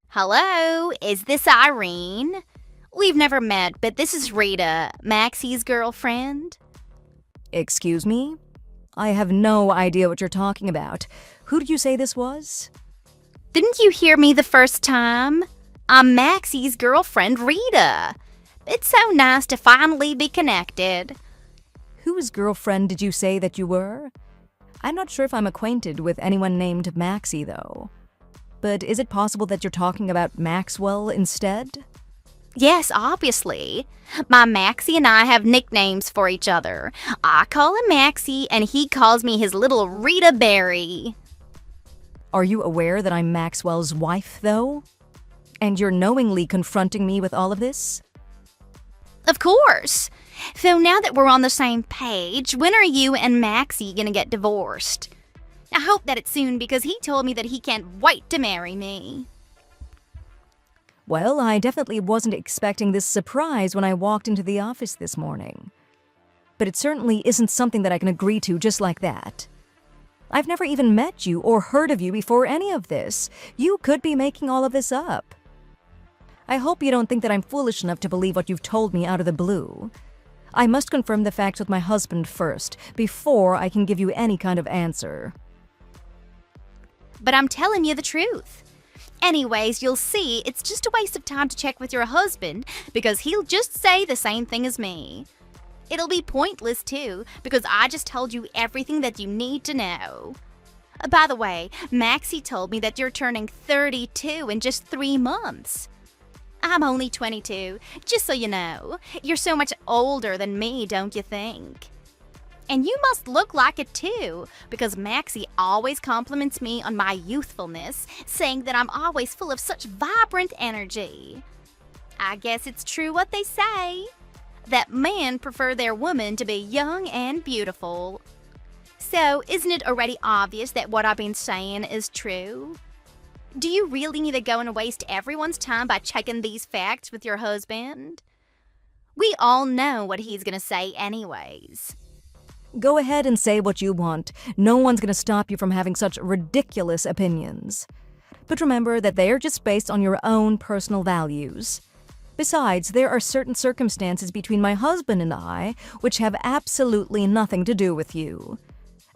Hello, is this Irene? We've never met, but this is Rita, Maxie's girlfriend. Excuse me? I have no idea what you're talking about. Who did you say this was? Didn't you hear me the first time? I'm Maxie's girlfriend, Rita. It's so nice to finally be connected. Whose girlfriend did you say that you were? I'm not sure if I'm acquainted with anyone named Maxie, though. But is it possible that you're talking about Maxwell instead? Yes, obviously. My Maxie and I have nicknames for each other. I call him Maxie, and he calls me his little Rita Berry. Are you aware that I'm Maxwell's wife, though? And you're knowingly confronting me with all of this? Of course. So now that we're on the same page, when are you and Maxie gonna get divorced? I hope that it's soon because he told me that he can't wait to marry me. Well, I definitely wasn't expecting this surprise when I walked into the office this morning. But it certainly isn't something that I can agree to just like that. I've never even met you or heard of you before any of this. You could be making all of this up. I hope you don't think that I'm foolish enough to believe what you've told me out of the blue. I must confirm the facts with my husband first, before I can give you any kind of answer. But I'm telling you the truth. Anyways, you'll see it's just a waste of time to check with your husband because he'll just say the same thing as me. It'll be pointless too because I just told you everything that you need to know. By the way, Maxie told me that you're turning 32 in just 3 months. I'm only 22, just so you know. You're so much older than me, don't you think? And you must look like it too, because Maxie always compliments me on my youthfulness, saying that I'm always full of such vibrant energy. I guess it's true what they say, that men prefer their women to be young and beautiful. So, isn't it already obvious that what I've been saying is true? Do you really need to go and waste everyone's time by checking these facts with your husband? We all know what he's gonna say anyways. Go ahead and say what you want. No one's going to stop you from having such ridiculous opinions. But remember that they are just based on your own personal values. Besides, there are certain circumstances between my husband and I which have absolutely nothing to do with you.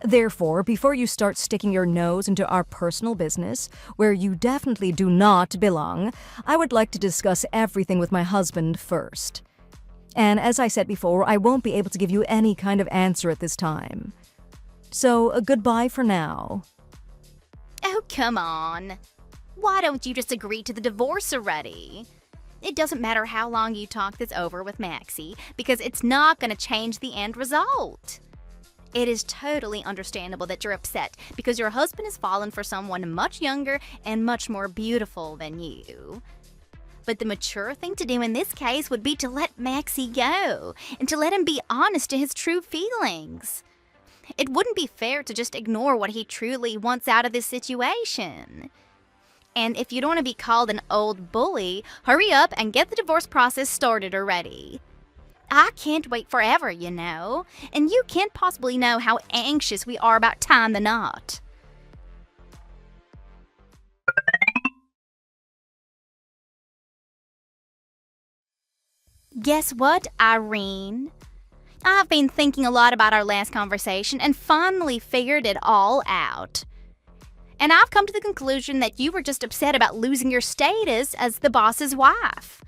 Therefore, before you start sticking your nose into our personal business, where you definitely do not belong, I would like to discuss everything with my husband first. And as I said before, I won't be able to give you any kind of answer at this time. So, goodbye for now. Oh, come on. Why don't you just agree to the divorce already? It doesn't matter how long you talk this over with Maxie, because it's not going to change the end result. It is totally understandable that you're upset because your husband has fallen for someone much younger and much more beautiful than you. But the mature thing to do in this case would be to let Maxie go and to let him be honest to his true feelings. It wouldn't be fair to just ignore what he truly wants out of this situation. And if you don't want to be called an old bully, hurry up and get the divorce process started already. I can't wait forever, you know, and you can't possibly know how anxious we are about tying the knot. Guess what, Irene? I've been thinking a lot about our last conversation and finally figured it all out. And I've come to the conclusion that you were just upset about losing your status as the boss's wife.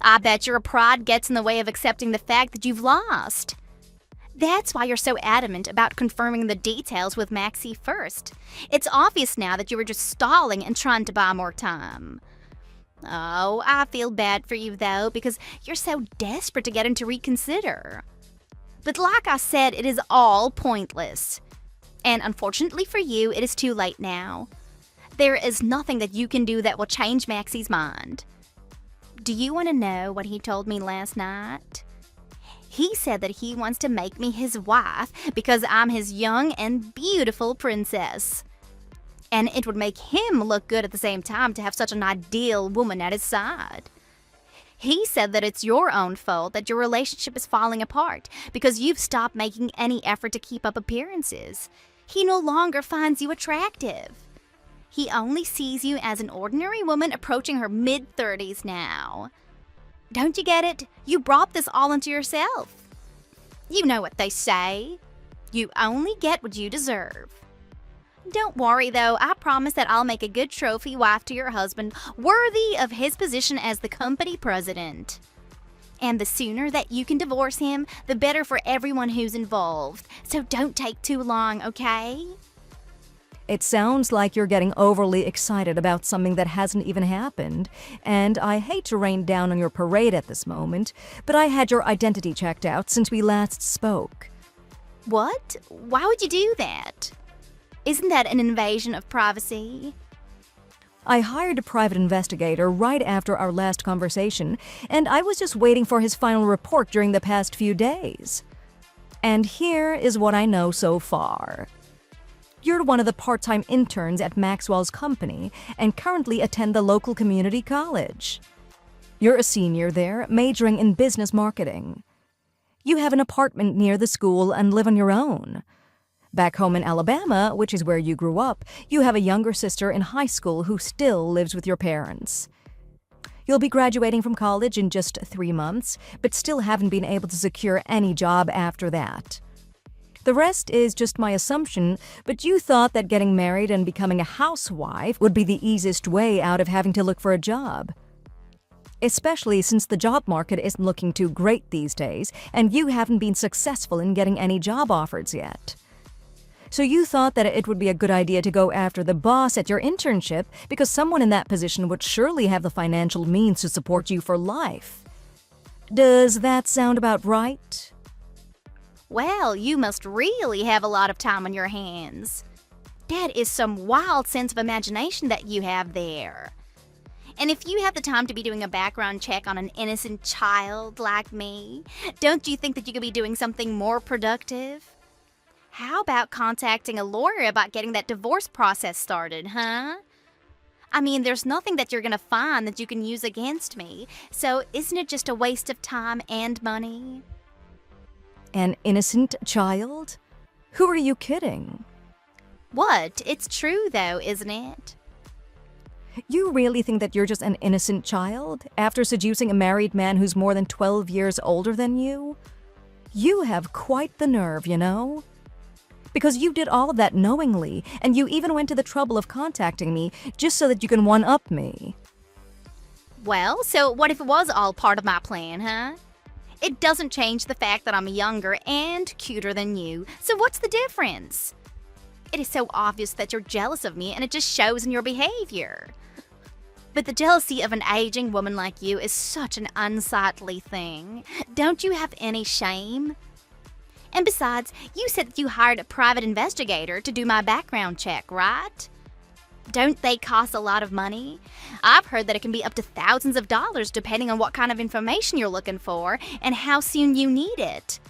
I bet your pride gets in the way of accepting the fact that you've lost. That's why you're so adamant about confirming the details with Maxie first. It's obvious now that you were just stalling and trying to buy more time. Oh, I feel bad for you, though, because you're so desperate to get him to reconsider. But like I said, it is all pointless. And unfortunately for you, it is too late now. There is nothing that you can do that will change Maxie's mind. Do you want to know what he told me last night? He said that he wants to make me his wife because I'm his young and beautiful princess. And it would make him look good at the same time to have such an ideal woman at his side. He said that it's your own fault that your relationship is falling apart because you've stopped making any effort to keep up appearances. He no longer finds you attractive. He only sees you as an ordinary woman approaching her mid-30s now. Don't you get it? You brought this all into yourself. You know what they say. You only get what you deserve. Don't worry, though. I promise that I'll make a good trophy wife to your husband, worthy of his position as the company president. And the sooner that you can divorce him, the better for everyone who's involved. So don't take too long, okay? It sounds like you're getting overly excited about something that hasn't even happened, and I hate to rain down on your parade at this moment, but I had your identity checked out since we last spoke. What? Why would you do that? Isn't that an invasion of privacy? I hired a private investigator right after our last conversation, and I was just waiting for his final report during the past few days. And here is what I know so far. You're one of the part-time interns at Maxwell's company and currently attend the local community college. You're a senior there, majoring in business marketing. You have an apartment near the school and live on your own. Back home in Alabama, which is where you grew up, you have a younger sister in high school who still lives with your parents. You'll be graduating from college in just 3 months, but still haven't been able to secure any job after that. The rest is just my assumption, but you thought that getting married and becoming a housewife would be the easiest way out of having to look for a job. Especially since the job market isn't looking too great these days, and you haven't been successful in getting any job offers yet. So you thought that it would be a good idea to go after the boss at your internship because someone in that position would surely have the financial means to support you for life. Does that sound about right? Well, you must really have a lot of time on your hands. That is some wild sense of imagination that you have there. And if you have the time to be doing a background check on an innocent child like me, don't you think that you could be doing something more productive? How about contacting a lawyer about getting that divorce process started, huh? I mean, there's nothing that you're gonna find that you can use against me, so isn't it just a waste of time and money? An innocent child? Who are you kidding? What? It's true, though, isn't it? You really think that you're just an innocent child after seducing a married man who's more than 12 years older than you? You have quite the nerve, you know? Because you did all of that knowingly, and you even went to the trouble of contacting me just so that you can one-up me. Well, so what if it was all part of my plan, huh? It doesn't change the fact that I'm younger and cuter than you, so what's the difference? It is so obvious that you're jealous of me, and it just shows in your behavior. But the jealousy of an aging woman like you is such an unsightly thing. Don't you have any shame? And besides, you said that you hired a private investigator to do my background check, right? Don't they cost a lot of money? I've heard that it can be up to thousands of dollars depending on what kind of information you're looking for and how soon you need it.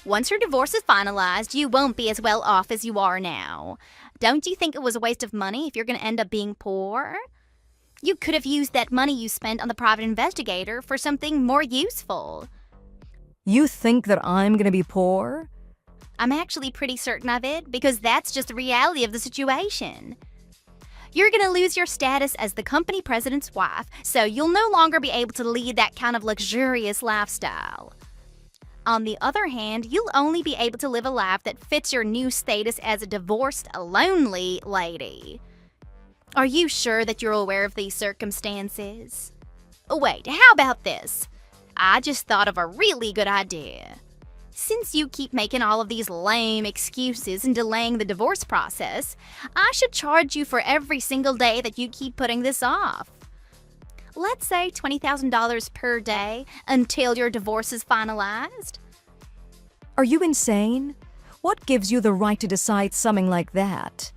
Once your divorce is finalized, you won't be as well off as you are now. Don't you think it was a waste of money if you're going to end up being poor? You could have used that money you spent on the private investigator for something more useful. You think that I'm gonna be poor? I'm actually pretty certain of it because that's just the reality of the situation. You're going to lose your status as the company president's wife, so you'll no longer be able to lead that kind of luxurious lifestyle. On the other hand, you'll only be able to live a life that fits your new status as a divorced, lonely lady. Are you sure that you're aware of these circumstances? Oh, wait, how about this? I just thought of a really good idea. Since you keep making all of these lame excuses and delaying the divorce process, I should charge you for every single day that you keep putting this off. Let's say $20,000 per day until your divorce is finalized. Are you insane? What gives you the right to decide something like that?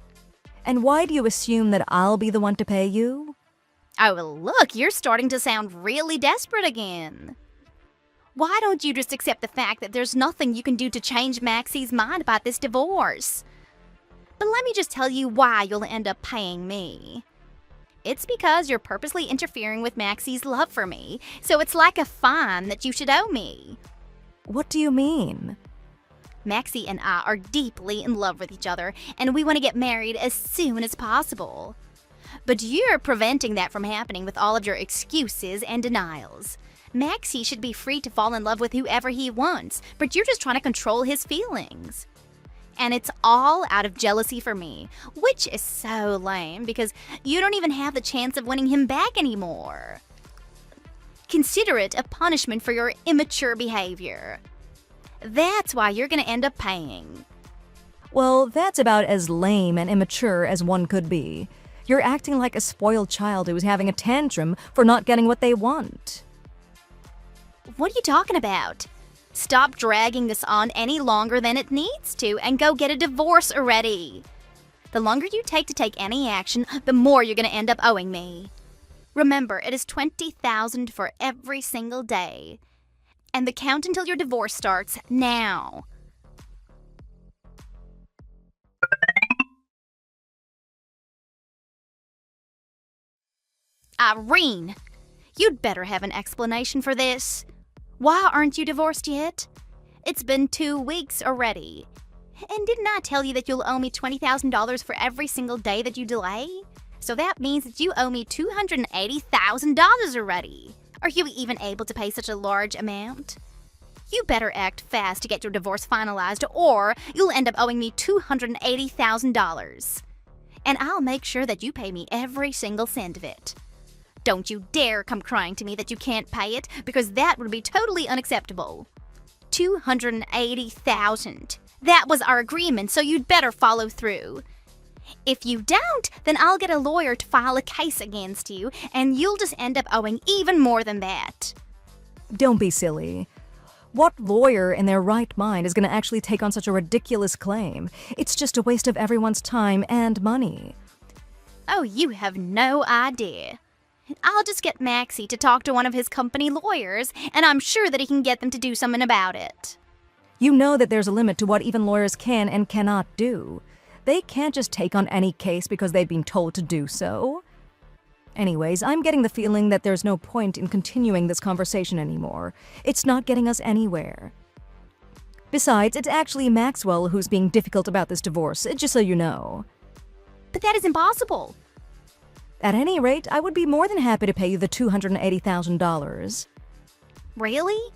And why do you assume that I'll be the one to pay you? Oh, look, you're starting to sound really desperate again. Why don't you just accept the fact that there's nothing you can do to change Maxie's mind about this divorce? But let me just tell you why you'll end up paying me. It's because you're purposely interfering with Maxie's love for me, so it's like a fine that you should owe me. What do you mean? Maxie and I are deeply in love with each other, and we want to get married as soon as possible. But you're preventing that from happening with all of your excuses and denials. Maxie should be free to fall in love with whoever he wants, but you're just trying to control his feelings. And it's all out of jealousy for me, which is so lame because you don't even have the chance of winning him back anymore. Consider it a punishment for your immature behavior. That's why you're going to end up paying. Well, that's about as lame and immature as one could be. You're acting like a spoiled child who's having a tantrum for not getting what they want. What are you talking about? Stop dragging this on any longer than it needs to and go get a divorce already. The longer you take any action, the more you're going to end up owing me. Remember, it is $20,000 for every single day. And the count until your divorce starts now. Irene, you'd better have an explanation for this. Why aren't you divorced yet? It's been 2 weeks already. And didn't I tell you that you'll owe me $20,000 for every single day that you delay? So that means that you owe me $280,000 already. Are you even able to pay such a large amount? You better act fast to get your divorce finalized, or you'll end up owing me $280,000. And I'll make sure that you pay me every single cent of it. Don't you dare come crying to me that you can't pay it, because that would be totally unacceptable. $280,000. That was our agreement, so you'd better follow through. If you don't, then I'll get a lawyer to file a case against you, and you'll just end up owing even more than that. Don't be silly. What lawyer in their right mind is going to actually take on such a ridiculous claim? It's just a waste of everyone's time and money. Oh, you have no idea. I'll just get Maxie to talk to one of his company lawyers, and I'm sure that he can get them to do something about it. You know that there's a limit to what even lawyers can and cannot do. They can't just take on any case because they've been told to do so. Anyways, I'm getting the feeling that there's no point in continuing this conversation anymore. It's not getting us anywhere. Besides, it's actually Maxwell who's being difficult about this divorce, just so you know. But that is impossible. At any rate, I would be more than happy to pay you the $280,000. Really?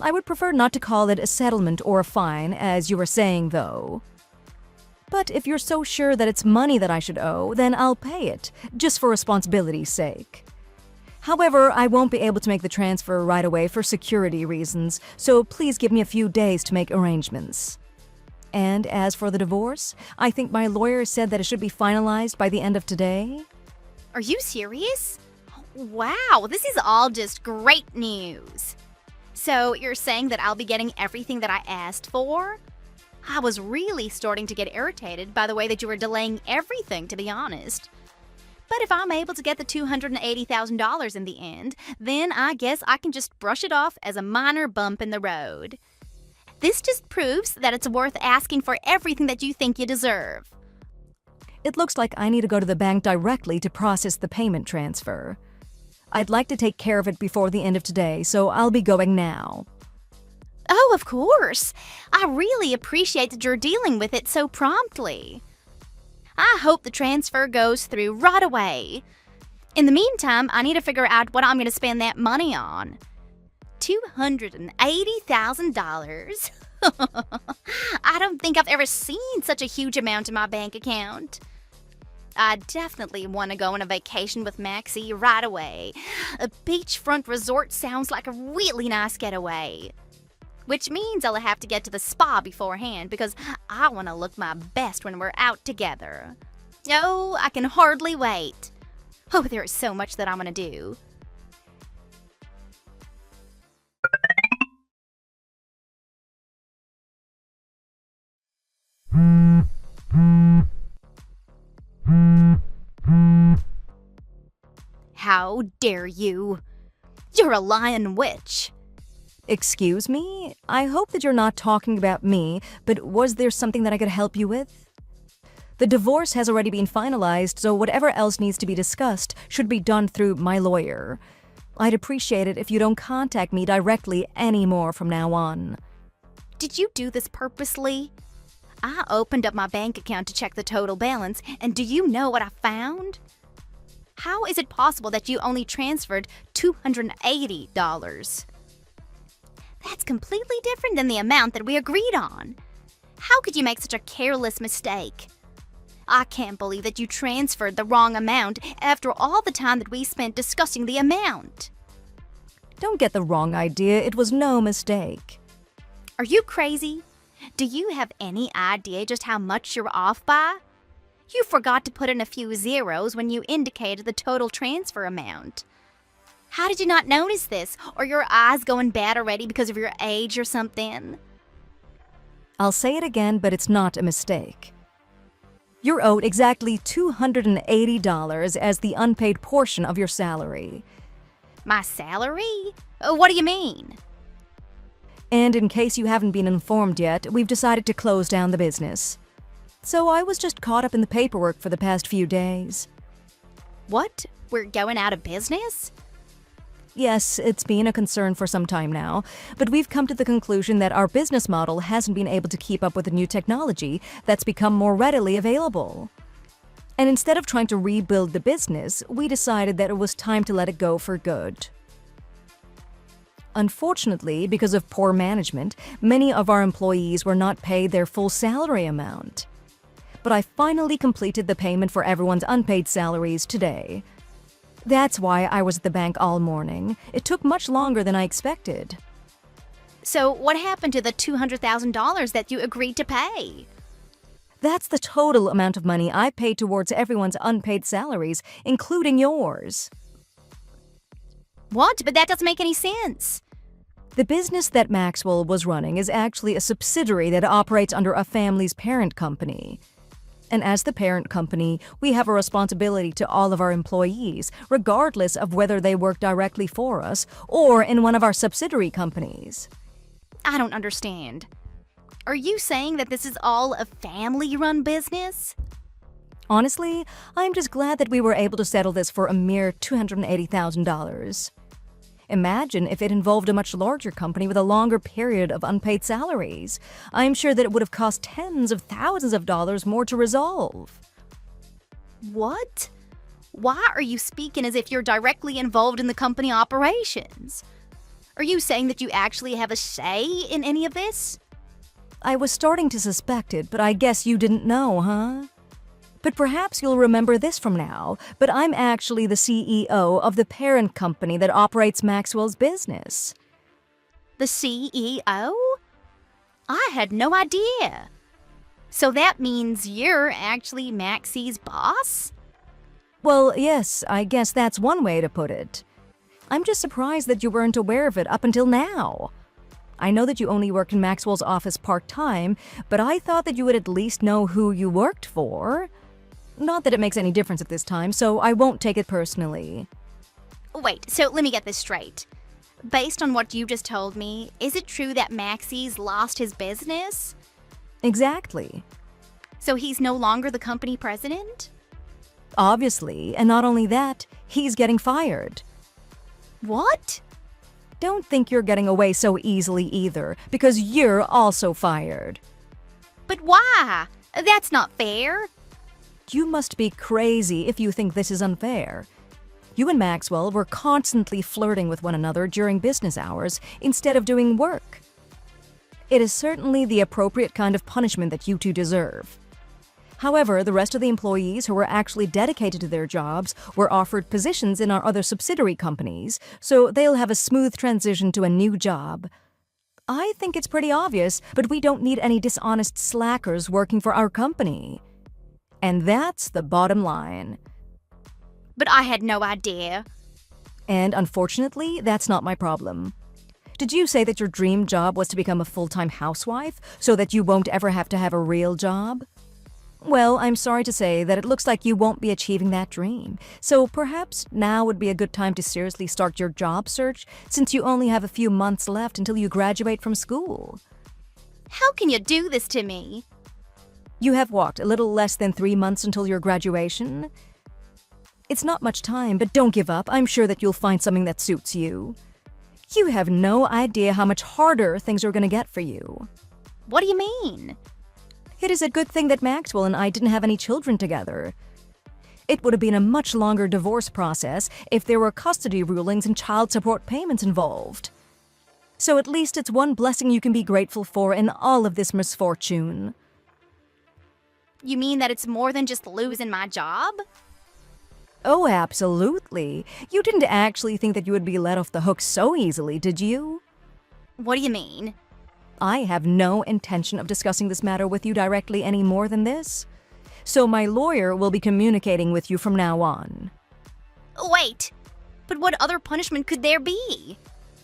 I would prefer not to call it a settlement or a fine, as you were saying, though. But if you're so sure that it's money that I should owe, then I'll pay it, just for responsibility's sake. However, I won't be able to make the transfer right away for security reasons, so please give me a few days to make arrangements. And as for the divorce, I think my lawyer said that it should be finalized by the end of today. Are you serious? Wow, this is all just great news. So you're saying that I'll be getting everything that I asked for? I was really starting to get irritated by the way that you were delaying everything, to be honest. But if I'm able to get the $280,000 in the end, then I guess I can just brush it off as a minor bump in the road. This just proves that it's worth asking for everything that you think you deserve. It looks like I need to go to the bank directly to process the payment transfer. I'd like to take care of it before the end of today, so I'll be going now. Oh, of course. I really appreciate that you're dealing with it so promptly. I hope the transfer goes through right away. In the meantime, I need to figure out what I'm going to spend that money on. $280,000? I don't think I've ever seen such a huge amount in my bank account. I definitely want to go on a vacation with Maxie right away. A beachfront resort sounds like a really nice getaway. Which means I'll have to get to the spa beforehand because I want to look my best when we're out together. Oh, I can hardly wait. Oh, there is so much that I'm going to do. How dare you? You're a lying witch. Excuse me? I hope that you're not talking about me, but was there something that I could help you with? The divorce has already been finalized, so whatever else needs to be discussed should be done through my lawyer. I'd appreciate it if you don't contact me directly anymore from now on. Did you do this purposely? I opened up my bank account to check the total balance, and do you know what I found? How is it possible that you only transferred $280? That's completely different than the amount that we agreed on. How could you make such a careless mistake? I can't believe that you transferred the wrong amount after all the time that we spent discussing the amount. Don't get the wrong idea, it was no mistake. Are you crazy? Do you have any idea just how much you're off by? You forgot to put in a few zeros when you indicated the total transfer amount. How did you not notice this? Or your eyes going bad already because of your age or something? I'll say it again, but it's not a mistake. You're owed exactly $280 as the unpaid portion of your salary. My salary? What do you mean? And in case you haven't been informed yet, we've decided to close down the business. So I was just caught up in the paperwork for the past few days. What? We're going out of business? Yes, it's been a concern for some time now, but we've come to the conclusion that our business model hasn't been able to keep up with the new technology that's become more readily available. And instead of trying to rebuild the business, we decided that it was time to let it go for good. Unfortunately, because of poor management, many of our employees were not paid their full salary amount. But I finally completed the payment for everyone's unpaid salaries today. That's why I was at the bank all morning. It took much longer than I expected. So what happened to the $200,000 that you agreed to pay? That's the total amount of money I paid towards everyone's unpaid salaries, including yours. What? But that doesn't make any sense. The business that Maxwell was running is actually a subsidiary that operates under a family's parent company. And as the parent company, we have a responsibility to all of our employees, regardless of whether they work directly for us or in one of our subsidiary companies. I don't understand. Are you saying that this is all a family-run business? Honestly, I'm just glad that we were able to settle this for a mere $280,000. Imagine if it involved a much larger company with a longer period of unpaid salaries. I'm sure that it would have cost tens of thousands of dollars more to resolve. What? Why are you speaking as if you're directly involved in the company operations? Are you saying that you actually have a say in any of this? I was starting to suspect it, but I guess you didn't know, huh? But perhaps you'll remember this from now, but I'm actually the CEO of the parent company that operates Maxwell's business. The CEO? I had no idea. So that means you're actually Maxie's boss? Well, yes, I guess that's one way to put it. I'm just surprised that you weren't aware of it up until now. I know that you only work in Maxwell's office part-time, but I thought that you would at least know who you worked for. Not that it makes any difference at this time, so I won't take it personally. Wait, so let me get this straight. Based on what you just told me, is it true that Maxie's lost his business? Exactly. So he's no longer the company president? Obviously, and not only that, he's getting fired. What? Don't think you're getting away so easily either, because you're also fired. But why? That's not fair. You must be crazy if you think this is unfair. You and Maxwell were constantly flirting with one another during business hours instead of doing work. It is certainly the appropriate kind of punishment that you two deserve. However, the rest of the employees who were actually dedicated to their jobs were offered positions in our other subsidiary companies, so they'll have a smooth transition to a new job. I think it's pretty obvious, but we don't need any dishonest slackers working for our company. And that's the bottom line. But I had no idea. And unfortunately, that's not my problem. Did you say that your dream job was to become a full-time housewife so that you won't ever have to have a real job? Well, I'm sorry to say that it looks like you won't be achieving that dream. So perhaps now would be a good time to seriously start your job search since you only have a few months left until you graduate from school. How can you do this to me? You have what, a little less than 3 months until your graduation? It's not much time, but don't give up. I'm sure that you'll find something that suits you. You have no idea how much harder things are going to get for you. What do you mean? It is a good thing that Maxwell and I didn't have any children together. It would have been a much longer divorce process if there were custody rulings and child support payments involved. So at least it's one blessing you can be grateful for in all of this misfortune. You mean that it's more than just losing my job? Oh, absolutely. You didn't actually think that you would be let off the hook so easily, did you? What do you mean? I have no intention of discussing this matter with you directly any more than this. So my lawyer will be communicating with you from now on. Wait, but what other punishment could there be?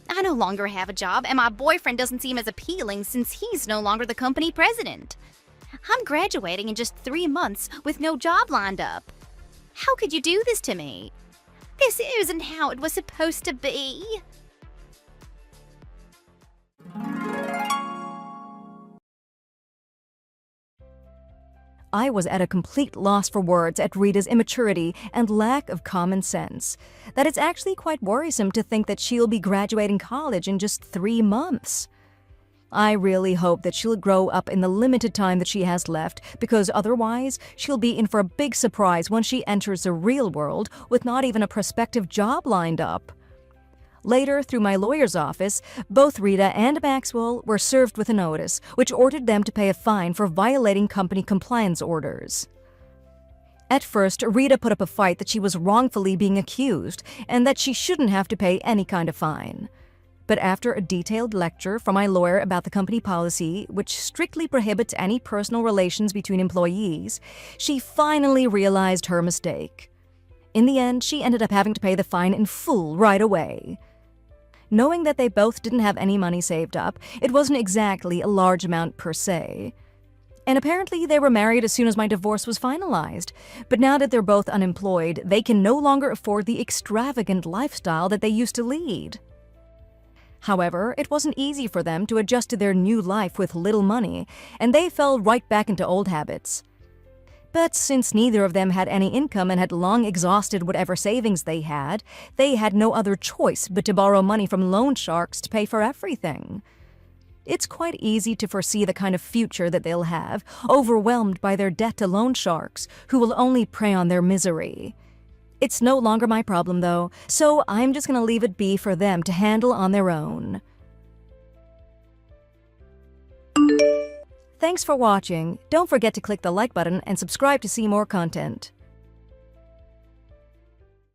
I no longer have a job, and my boyfriend doesn't seem as appealing since he's no longer the company president. I'm graduating in just 3 months with no job lined up. How could you do this to me? This isn't how it was supposed to be. I was at a complete loss for words at Rita's immaturity and lack of common sense. That it's actually quite worrisome to think that she'll be graduating college in just 3 months. I really hope that she'll grow up in the limited time that she has left, because otherwise she'll be in for a big surprise when she enters the real world with not even a prospective job lined up. Later, through my lawyer's office, both Rita and Maxwell were served with a notice, which ordered them to pay a fine for violating company compliance orders. At first, Rita put up a fight that she was wrongfully being accused and that she shouldn't have to pay any kind of fine. But after a detailed lecture from my lawyer about the company policy, which strictly prohibits any personal relations between employees, she finally realized her mistake. In the end, she ended up having to pay the fine in full right away. Knowing that they both didn't have any money saved up, it wasn't exactly a large amount per se. And apparently they were married as soon as my divorce was finalized. But now that they're both unemployed, they can no longer afford the extravagant lifestyle that they used to lead. However, it wasn't easy for them to adjust to their new life with little money, and they fell right back into old habits. But since neither of them had any income and had long exhausted whatever savings they had no other choice but to borrow money from loan sharks to pay for everything. It's quite easy to foresee the kind of future that they'll have, overwhelmed by their debt to loan sharks, who will only prey on their misery. It's no longer my problem, though, so I'm just going to leave it be for them to handle on their own. Thanks for watching. Don't forget to click the like button and subscribe to see more content.